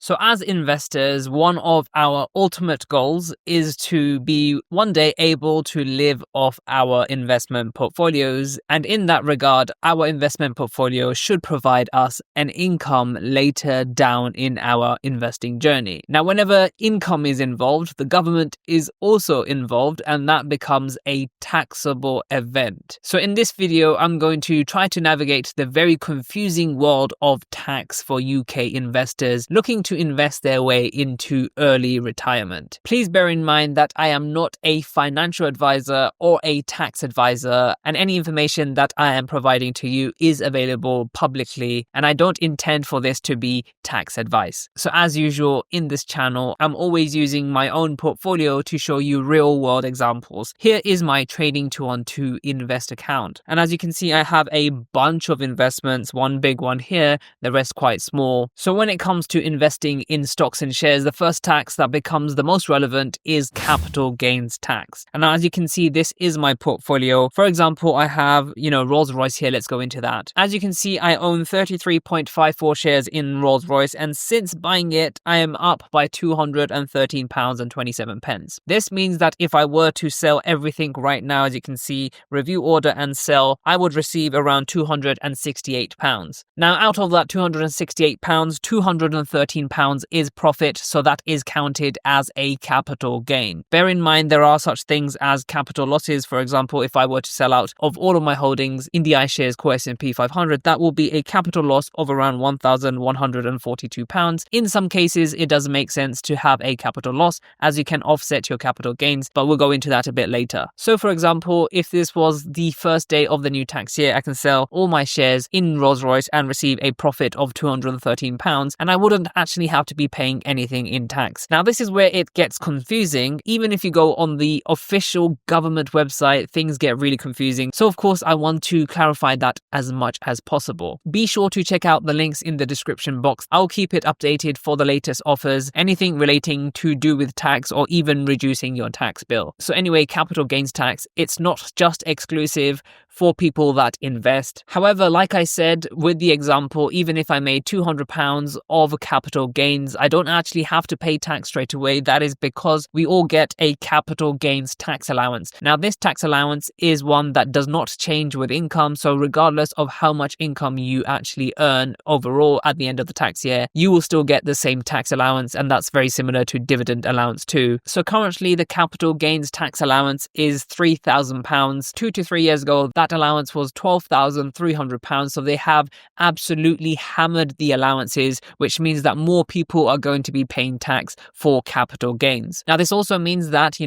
So as investors, one of our ultimate goals is to be one day able to live off our investment portfolios. And in that regard, our investment portfolio should provide us an income later down in our investing journey. Now, whenever income is involved, the government is also involved, and that becomes a taxable event. So in this video, I'm going to try to navigate the very confusing world of tax for UK investors looking to invest their way into early retirement. Please bear in mind that I am not a financial advisor or a tax advisor, and any information that I am providing to you is available publicly, and I don't intend for this to be tax advice. So as usual in this channel, I'm always using my own portfolio to show you real world examples. Here is my trading 2-on-2 invest account, and as you can see, I have a bunch of investments, one big one here, the rest quite small. So when it comes to investing in stocks and shares, the first tax that becomes the most relevant is capital gains tax. And as you can see, this is my portfolio. For example, I have, Rolls-Royce here. Let's go into that. As you can see, I own 33.54 shares in Rolls-Royce, and since buying it, I am up by £213.27. This means that if I were to sell everything right now, as you can see, review order and sell, I would receive around £268. Now, out of that £268, £213 is profit, so that is counted as a capital gain. Bear in mind, there are such things as capital losses. For example, if I were to sell out of all of my holdings in the iShares Core S&P 500, that will be a capital loss of around £1,142. In some cases, it does make sense to have a capital loss, as you can offset your capital gains, but we'll go into that a bit later. So for example, if this was the first day of the new tax year, I can sell all my shares in Rolls-Royce and receive a profit of £213, and I wouldn't actually have to be paying anything in tax. Now, this is where it gets confusing. Even if you go on the official government website, things get really confusing. So of course, I want to clarify that as much as possible. Be sure to check out the links in the description box. I'll keep it updated for the latest offers, anything relating to do with tax or even reducing your tax bill. So anyway, capital gains tax, it's not just exclusive for people that invest. However, like I said with the example, even if I made £200 of capital gains, I don't actually have to pay tax straight away. That is because we all get a capital gains tax allowance. Now, this tax allowance is one that does not change with income. So regardless of how much income you actually earn overall at the end of the tax year, you will still get the same tax allowance, and that's very similar to dividend allowance too. So currently, the capital gains tax allowance is £3,000. 2 to 3 years ago, that allowance was £12,300. So they have absolutely hammered the allowances, which means that more people are going to be paying tax for capital gains. Now, this also means that,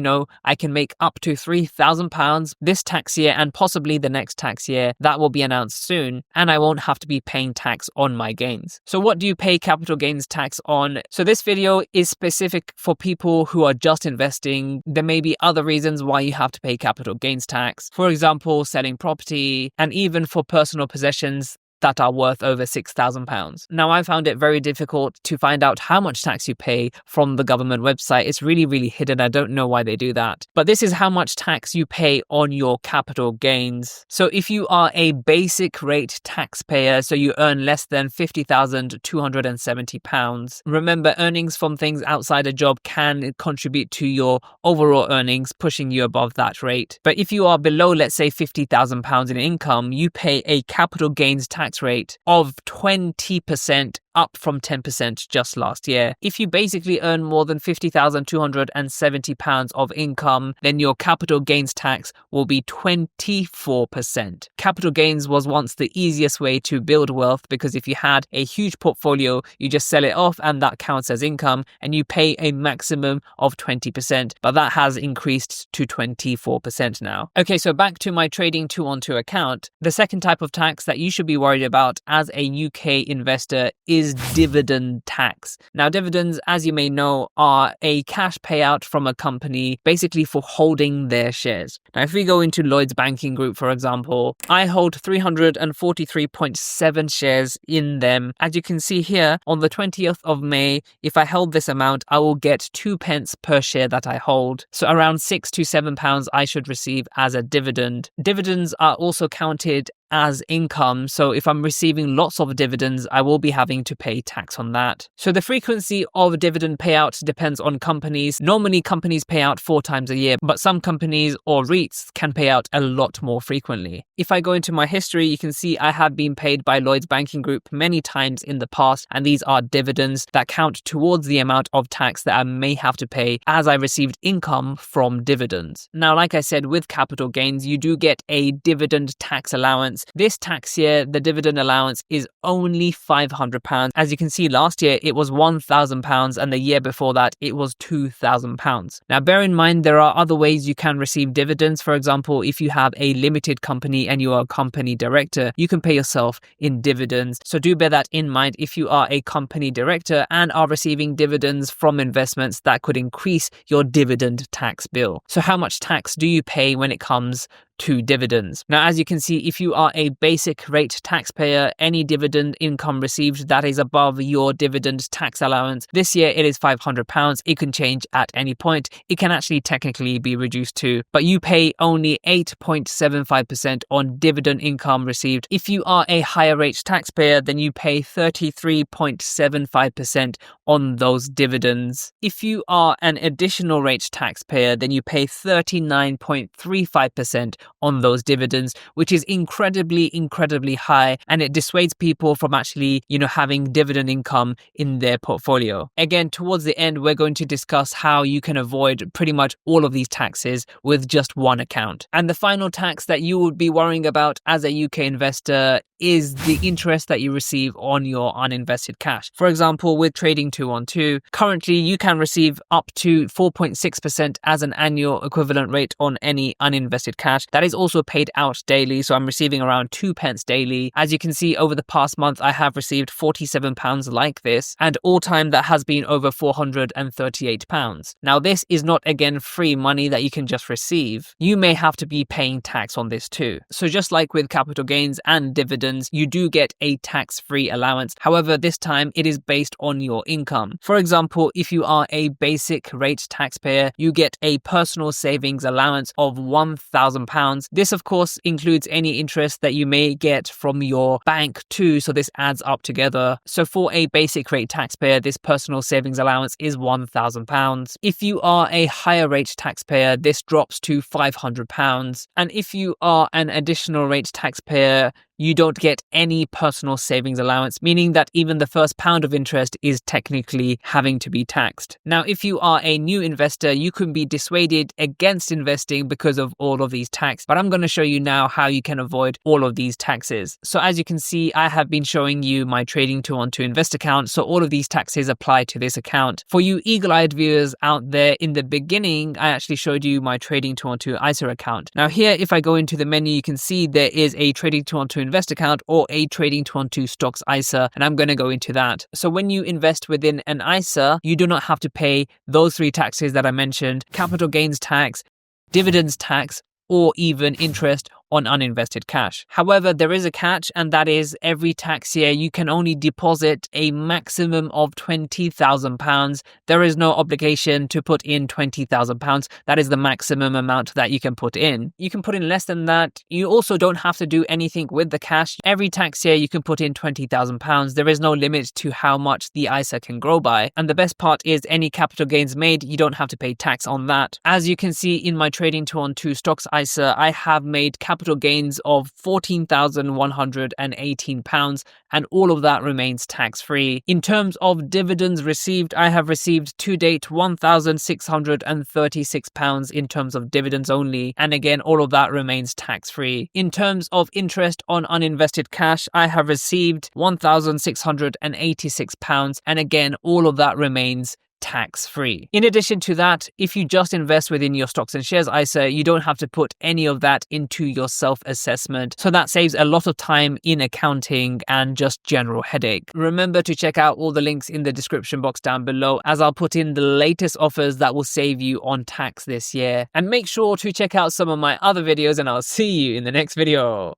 I can make up to £3,000 this tax year and possibly the next tax year. That will be announced soon, and I won't have to be paying tax on my gains. So what do you pay capital gains tax on? So this video is specific for people who are just investing. There may be other reasons why you have to pay capital gains tax. For example, selling property, and even for personal possessions that are worth over £6,000. Now, I found it very difficult to find out how much tax you pay from the government website. It's really, really hidden. I don't know why they do that. But this is how much tax you pay on your capital gains. So if you are a basic rate taxpayer, so you earn less than £50,270, remember, earnings from things outside a job can contribute to your overall earnings, pushing you above that rate. But if you are below, let's say, £50,000 in income, you pay a capital gains tax rate of 20%, up from 10% just last year. If you basically earn more than £50,270 of income, then your capital gains tax will be 24%. Capital gains was once the easiest way to build wealth, because if you had a huge portfolio, you just sell it off and that counts as income, and you pay a maximum of 20%, but that has increased to 24% now. Okay, so back to my trading 2-on-2 account. The second type of tax that you should be worried about as a UK investor is dividend tax. Now, dividends, as you may know, are a cash payout from a company basically for holding their shares. Now, if we go into Lloyds Banking Group, for example, I hold 343.7 shares in them. As you can see here, on the 20th of May, if I held this amount, I will get 2 pence per share that I hold. So around £6 to £7 I should receive as a dividend. Dividends are also counted as income. So if I'm receiving lots of dividends, I will be having to pay tax on that. So the frequency of dividend payout depends on companies. Normally companies pay out 4 times a year, but some companies or REITs can pay out a lot more frequently. If I go into my history, you can see I have been paid by Lloyds Banking Group many times in the past, and these are dividends that count towards the amount of tax that I may have to pay as I received income from dividends. Now, like I said, with capital gains, you do get a dividend tax allowance. This tax year, the dividend allowance is only £500. As you can see, last year it was £1,000, and the year before that it was £2,000. Now, bear in mind, there are other ways you can receive dividends. For example, if you have a limited company and you are a company director, you can pay yourself in dividends. So do bear that in mind. If you are a company director and are receiving dividends from investments, that could increase your dividend tax bill. So how much tax do you pay when it comes to dividends? Now, as you can see, if you are a basic rate taxpayer, any dividend income received that is above your dividend tax allowance, this year it is £500. It can change at any point. It can actually technically be reduced too, but you pay only 8.75% on dividend income received. If you are a higher rate taxpayer, then you pay 33.75% on those dividends. If you are an additional rate taxpayer, then you pay 39.35% on those dividends, which is incredibly high, and it dissuades people from actually, having dividend income in their portfolio. Again, towards the end, we're going to discuss how you can avoid pretty much all of these taxes with just one account. And the final tax that you would be worrying about as a UK investor is the interest that you receive on your uninvested cash. For example, with Trading 212, currently you can receive up to 4.6% as an annual equivalent rate on any uninvested cash. That is also paid out daily, so I'm receiving around 2 pence daily. As you can see, over the past month, I have received £47 like this, and all time that has been over £438. Now, this is not, again, free money that you can just receive. You may have to be paying tax on this too. So just like with capital gains and dividends, you do get a tax-free allowance. However, this time it is based on your income. For example, if you are a basic rate taxpayer, you get a personal savings allowance of £1,000. This, of course, includes any interest that you may get from your bank too, so this adds up together. So for a basic rate taxpayer, this personal savings allowance is £1,000. If you are a higher rate taxpayer, this drops to £500. And if you are an additional rate taxpayer, you don't get any personal savings allowance, meaning that even the first pound of interest is technically having to be taxed. Now, if you are a new investor, you can be dissuaded against investing because of all of these taxes, but I'm going to show you now how you can avoid all of these taxes. So as you can see, I have been showing you my Trading 212 Invest account, so all of these taxes apply to this account. For you eagle-eyed viewers out there, in the beginning, I actually showed you my Trading 212 ISA account. Now here, if I go into the menu, you can see there is a Trading 212 Invest account or a Trading 212 Stocks ISA, and I'm going to go into that. So when you invest within an ISA, you do not have to pay those 3 taxes that I mentioned: capital gains tax, dividends tax, or even interest on uninvested cash. However, there is a catch, and that is every tax year you can only deposit a maximum of £20,000. There is no obligation to put in £20,000. That is the maximum amount that you can put in. You can put in less than that. You also don't have to do anything with the cash. Every tax year you can put in £20,000. There is no limit to how much the ISA can grow by. And the best part is any capital gains made, you don't have to pay tax on that. As you can see in my Trading 212 Stocks ISA, I have made capital gains of £14,118, and all of that remains tax-free. In terms of dividends received, I have received to date £1,636 in terms of dividends only, and again, all of that remains tax-free. In terms of interest on uninvested cash, I have received £1,686, and again, all of that remains tax-free. In addition to that, if you just invest within your stocks and shares ISA, you don't have to put any of that into your self-assessment. So that saves a lot of time in accounting and just general headache. Remember to check out all the links in the description box down below, as I'll put in the latest offers that will save you on tax this year. And make sure to check out some of my other videos, and I'll see you in the next video.